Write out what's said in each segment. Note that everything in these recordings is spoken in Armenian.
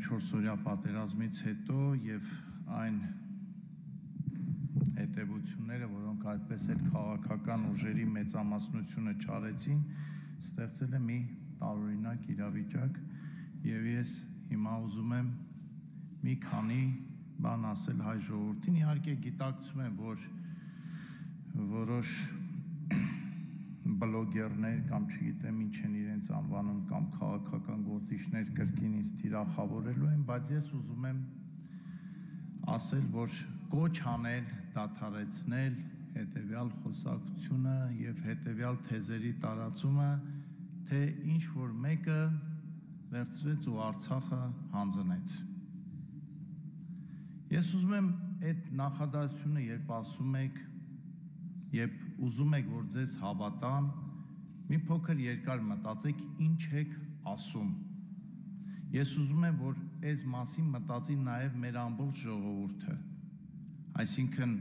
4-օրյա պատերազմից հետո եւ այն հետևությունները, որոնք այդպես էլ քաղաքական ուժերի մեծամասնությունը չարեցին, ստեղծել է մի տարօրինակ իրավիճակ եւ ես հիմա ուզում եմ մի քանի բան ասել հայ ժողովրդին։ Իհարկե գիտակցում եմ, որ որոշ բլոգերներ կամ չգիտեմ ինչ են իրենց անվանում կամ քաղաքական գործիչներ կրկին ինձ թիրախավորելու են, բայց ես ուզում եմ ասել, որ կոչ անել, դադարեցնել հետևյալ խոսակցությունը եւ հետևյալ թեզերի տարածումը, թե ինչ որ մեկը վերցրեց ու Արցախը հանձնեց։ Ես ուզում եմ այդ նախադասությունը, երբ ասում եք, երբ ուզում եք, որ ձեզ հավատան, մի փոքր երկար մտածեք, ինչ եք ասում։ Ես ուզում եմ, որ այս մասին մտածի նաև մեր ամբողջ ժողովուրդը։ Այսինքն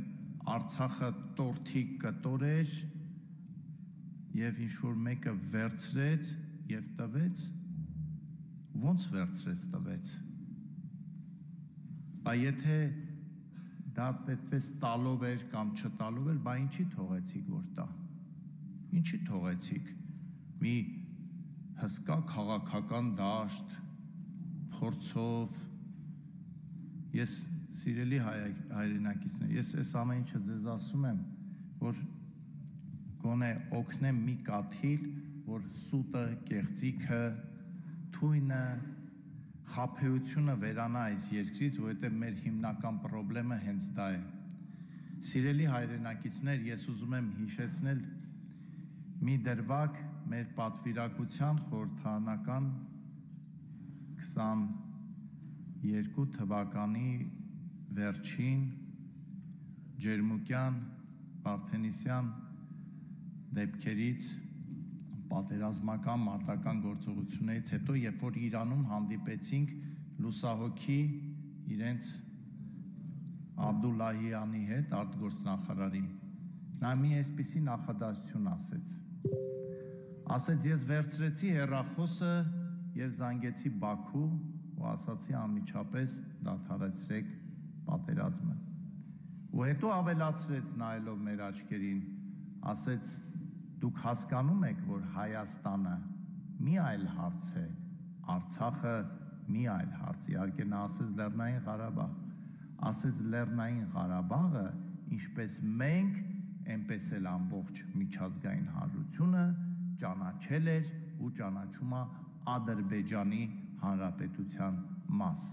Արցախը տորթի կտոր էր եւ ինչ որ մեկը վերցրեց եւ տվեց, ո՞նց վերցրեց տվեց։ Բա եթե դա այդպես տալով էր կամ չտալով էր, բա ինչի թողեցիք որ տա։ Ինչի թողեցիք։ Մի հսկա քաղաքական դաշտ փորձով ես սիրելի հայրենակիցներ, ես այս ամեն ինչը ձեզ ասում եմ, որ գոնե օգնեմ մի կաթիլ, որ սուտը, կեղծիքը, թույնը, խաբեությունը վերանա այս երկրից, որովհետև մեր հիմնական խնդրեմը հենց դա է։ Սիրելի հայրենակիցներ, ես ուզում եմ հիշեցնել մի դրվագ մեր պատվիրակության խորհրդարանական 22 թվականի վերջին ջերմուկյան Վարդենիսյան դեպքերից պատերազմական մարտական գործողություններից հետո, երբ որ Իրանում հանդիպեցինք լուսահոգի իրենց Աբդուլլահյանի հետ, արտգործնախարարի, նա մի այսպիսի նախադասություն ասեց։ Ասեց, ես վերցրեցի հեռախոսը եւ զանգեցի Բաքու ու ասացի անմիջապես դադարեցրեք պատերազմը։ Ու հետո ավելացրեց նայելով մեր աչքերին, ասեց դուք հասկանում եք, որ Հայաստանը մի այլ հարց է, Արցախը մի այլ հարց, իհարկե նա ասեց Լեռնային Ղարաբաղ, ասեց Լեռնային Ղարաբաղը, ինչպես մենք, այնպես էլ ամբողջ միջազգային հանրությունը ճանաչել էր ու ճանաչում է Ադրբեջանի Հանրապետության մաս։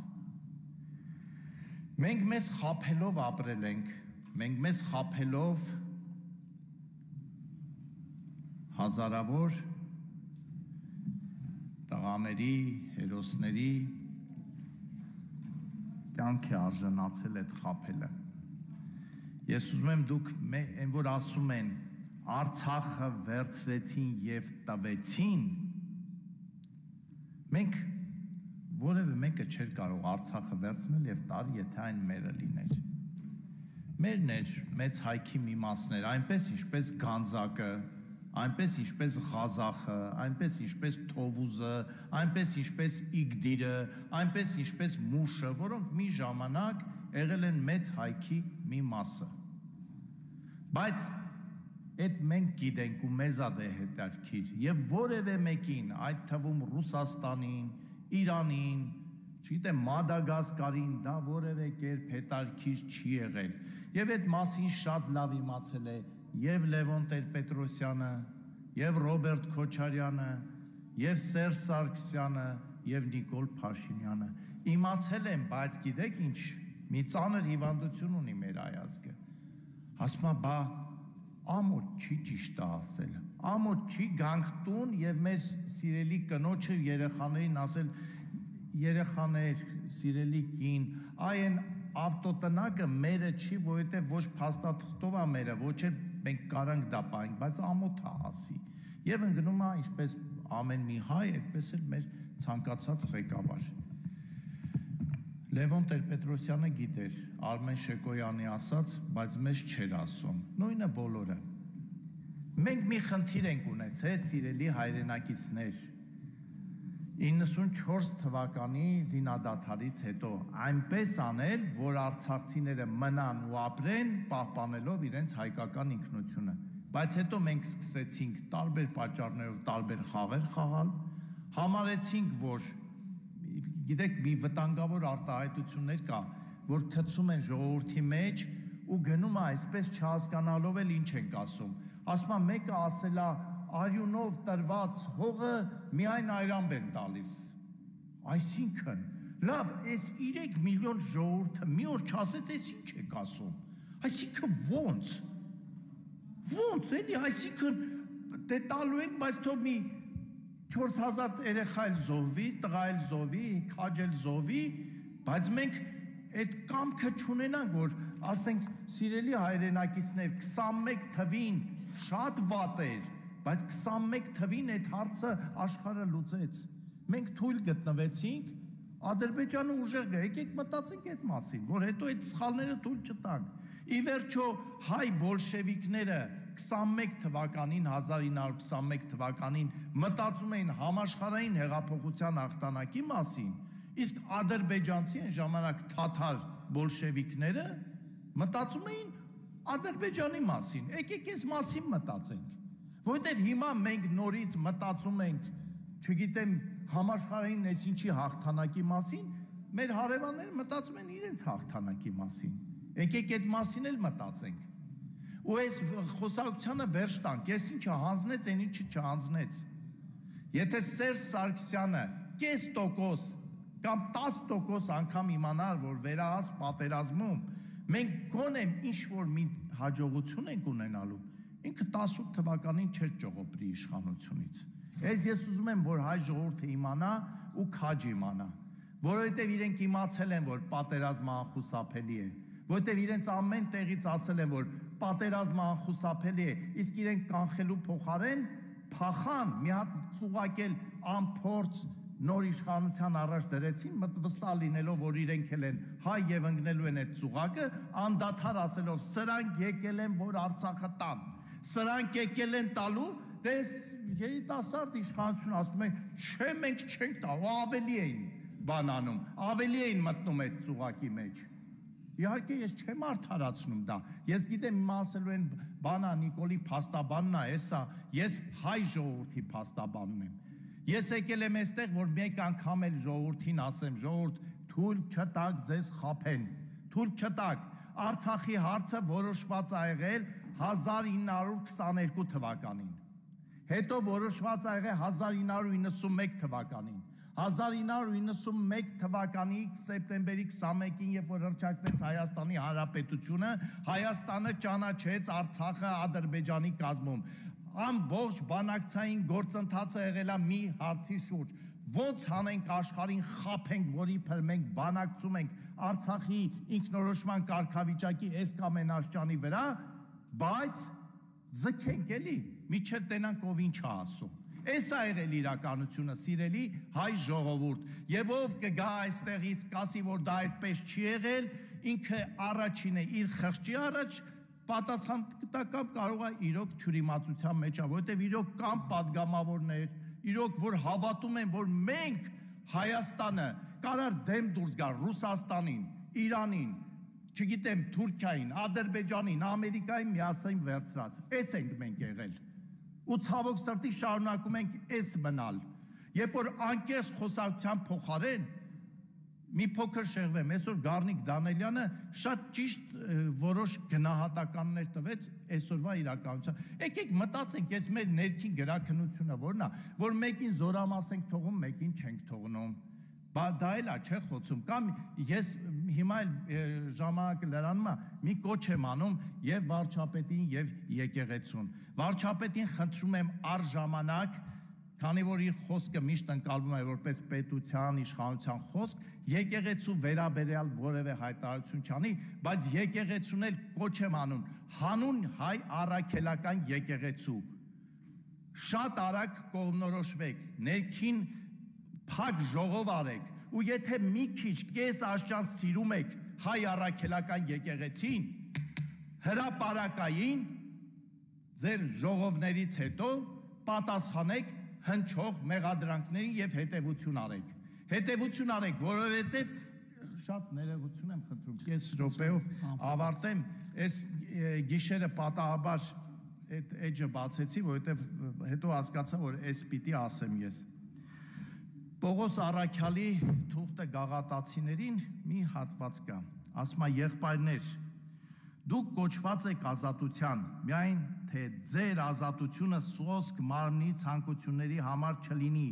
Մենք մեզ խաբելով ապրել ենք, մենք մեզ խաբելով հազարավոր տղաների, հերոսների կյանքի արժանացել այդ խաբելը։ Ես ուզում եմ դուք այն որ ասում են Արցախը վերցրեցին եւ տվեցին, մենք որևէ մեկը չէր կարող Արցախը վերցնել եւ տալ, եթե այն մերը լիներ։ Մերն էր մեծ հայքի մի մասն էր, այնպես ինչպես Գանձակը, այնպես ինչպես Ղազախը, այնպես ինչպես Թովուզը, այնպես ինչպես Իգդիրը, այնպես ինչպես Մուշը, որոնք մի ժամանակ եղել են մեծ հայքի մի մասը։ Բայց այդ մենք գիտենք ու մեզ է դա հետաքրքիր եւ որևէ մեկին, այդ թվում Ռուսաստանին, Իրանին, չգիտեմ Մադագասկարին, դա որևէ կերպ հետաքրքիր չի եղել։ Եվ այդ մասին շատ լավ իմացել է եւ Լևոն Տեր-Պետրոսյանը, եւ Ռոբերտ Քոչարյանը, եւ Սերժ Սարգսյանը, եւ Նիկոլ Փաշինյանը։ Իմացել են, բայց գիտեք ինչ, մի ծանր հիվանդություն ունի մեր այազգը։ Ասում է, բա ամոթ չի ճիշտ ասել, ամոթ չի գանք տուն եւ մեր սիրելի կնոջը երեխաներին ասել, երեխաներ, սիրելի կին, այն ավտոտնակը մերը չի, որովհետև ոչ փաստաթղթով է մերը, ոչ էլ մենք կարանք դա պահենք, բայց ամոթ է ասի։ Եվ ընկնում է ինչպես ամեն մի հայ, այդպես էլ մեր ցանկացած ղեկավար։ Լևոն Տեր-Պետրոսյանը գիտեր Արմեն Շեկոյանի ասած, բայց մեզ չէր ասում։ Նույնը բոլորը։ Մենք մի խնդիր ենք ունեցել, սիրելի հայրենակիցներ։ 94 թվականի զինադադարից հետո այնպես անել, որ արցախցիները մնան ու ապրեն, պահպանելով իրենց հայկական ինքնությունը։ Բայց հետո մենք սկսեցինք տարբեր պատճառներով տարբեր խաղեր խաղալ, համարեցինք, որ գիտեք, մի վտանգավոր արտահայտություններ կա, որ գցում են ժողովրդի մեջ ու գնում է այսպես չհասկանալով էլ ինչ ենք ասում։ Ասում է մեկը ասել է արյունով տրված հողը միայն այրամբ են տալիս։ Այսինքն, լավ, այս 3 միլիոն ժողովուրդը մի օր չասեց, այս ինչ եք ասում։ Այսինքն ոնց էլի, այսինքն դե տալու ենք, բայց թող մի 4000 երեխա էլ զոհվի, տղա էլ զոհվի, քաջ էլ զոհվի, բայց մենք այդ կամքը չունենանք, որ ասենք սիրելի հայրենակիցներ 21 թվին շատ վատ էր, բայց 21 թվին այդ հարցը աշխարհը լուծեց։ Մենք թույլ գտնվեցինք, Ադրբեջանը ուժեղ գա, եկեք մտածենք այդ մասին, որ հետո այդ սխալները թույլ չտանք։ Ի վերջո հայ բոլշևիկները 21 թվականին 1921 թվականին մտածում էին համաշխարհային հեղափոխության հաղթանակի մասին, իսկ ադրբեջանցի այն ժամանակ թաթար բոլշևիկները մտածում էին Ադրբեջանի մասին։ Եկեք այս մասին մտածենք, որովհետև հիմա մենք նորից մտածում ենք, չգիտեմ, համաշխարհային այսինչի հաղթանակի մասին, մեր հարևանները մտածում են իրենց հաղթանակի մասին։ Եկեք այդ մասին էլ մտածենք։ Ու այս խոսակցությանը վերջ տանք, ես ինչը հանձնեց, այն ինչը չհանձնեց։ Եթե Սերժ Սարգսյանը 0.5% կամ 10% անգամ իմանար, որ վերահաս պատերազմում մենք գոնե ինչ-որ մի հաջողություն ենք ունենալու, ինքը 18 թվականին չէր ճողոպրի իշխանությունից։ Ես ուզում եմ, որ հայ ժողովուրդը իմանա ու քաջ իմանա, որովհետև իրենք իմացել են, որ պատերազմը անխուսափելի է, որովհետև իրենց ամեն տեղից ասել են, որ պատերազմը անխուսափելի է, իսկ իրենք կանխելու փոխարեն փախան, մի հատ ծուղակել անփորձ նոր իշխանության առաջ դրեցին, վստահ լինելով, որ իրենք էլ են հայ եւ ընկնելու են այդ ծուղակը, անդադար ասելով սրանք եկել են, որ Արցախը տան, սրանք եկել են տալու, դες երիտասարդ իշխանություն ասում են, չէ, մենք չենք տա, ավելի էին բանանում, ավելի էին մտնում այդ ծուղակի մեջ։ Իհարկե ես չեմ արդարացնում դա, ես գիտեմ իմ ասելու են բանա Նիկոլի փաստաբանն է, էսա, ես հայ ժողովրդի փաստաբանն եմ։ Ես եկել եմ այստեղ, որ մեկ անգամ էլ ժողովրդին ասեմ, ժողովուրդ, թույլ չտաք ձեզ խաբեն, թույլ չտաք։ Արցախի հարցը որոշված ա եղել 1922 թվականին։ Հետո որոշված ա եղել 1991 թվականին։ 1991 թվականի սեպտեմբերի 21-ին, երբ որ հռչակվեց Հայաստանի Հանրապետությունը, Հայաստանը ճանաչեց Արցախը Ադրբեջանի կազմում։ Ամբողջ բանակցային գործընթացը եղել է մի հարցի շուրջ։ Ոնց հանենք աշխարհին խաբենք, որի փր մենք բանակցում ենք Արցախի ինքնորոշման կարգավիճակի այս կամ այն աշճանի վրա, բայց ձգենք էլի, միջև տենանք ով ինչ է ասում։ Էս է եղել իրականությունը, սիրելի հայ ժողովուրդ, եւ ով կգա այստեղից կասի, որ դա այդպես չի եղել, ինքը առաջինը իր խղճի առաջ պատասխանատվական կարող է իրոք թյուրիմացության մեջ, որովհետև իրոք կան падգամավորներ, իրոք որ հավատում են, որ մենք Հայաստանը կարար դեմ դուրս գա Ռուսաստանին, Իրանին, չգիտեմ, Թուրքիային, Ադրբեջանին, Ամերիկային միասին վերցրած։ Էս ենք մենք եղել։ Ու ցավոք սրտի շարունակում ենք էս մնալ։ Երբ որ անկեղծ խոսակցության փոխարեն մի փոքր շեղվեմ, այսօր Գառնիկ Դանելյանը շատ ճիշտ որոշ գնահատականներ տվեց այսօրվա իրականության։ Եկեք մտածենք, այս մեր ներքին գրաքննությունը որն է, որ մեկին զորամաս ենք թողում, մեկին չենք թողնում։ Դա էլ է, չէ՞ խոսում։ Կամ ես հիմա էլ ժամանակը լրանում է, մի կոչ եմ անում եւ վարչապետին եւ եկեղեցուն։ Վարչապետին խնդրում եմ առժամանակ, քանի որ իր խոսքը միշտ ընկալվում է որպես պետության, իշխանության խոսք, եկեղեցու վերաբերյալ որևէ հայտարարություն չանի, բայց եկեղեցուն էլ կոչ եմ անում, հանուն հայ առաքելական եկեղեցու։ Շատ արագ կողմնորոշվեք, ներքին փակ ժողով արեք, ու եթե մի քիչ կես աշճան սիրում եք հայ առաքելական եկեղեցին, հրապարակային ձեր ժողովներից հետո պատասխանեք հնչող մեղադրանքներին եւ հետեւություն արեք։ Հետեւություն արեք, որովհետեւ շատ ներողություն եմ խնդրում, կես րոպեով ավարտեմ, այս գիշերը պատահաբար այդ էջը բացեցի, որովհետեւ հետո հասկացա, որ այս պիտի ասեմ ես։ Պողոս Առաքյալի թուղթը գաղատացիներին մի հատված կա, ասում է եղբայրներ, դուք կոչված եք ազատության, միայն թե ձեր ազատությունը սոսկ մարմնի ցանկությունների համար չլինի,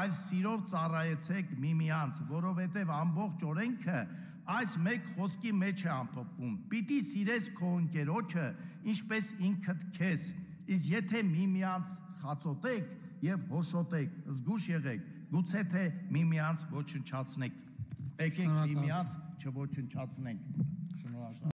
այլ սիրով ծառայեցեք միմյանց, որովհետև ամբողջ օրենքը այս մեկ խոսքի մեջ է ամփոփվում. պիտի սիրես քո ընկերոջը, ինչպես ինքդ քեզ, իսկ եթե միմյանց խածոտեք եւ հոշոտեք, զգուշ եղեք, գուցե թե միմյանց ոչնչացնեք, եկեք միմյանց չոչնչացնենք։ Շնորհակալ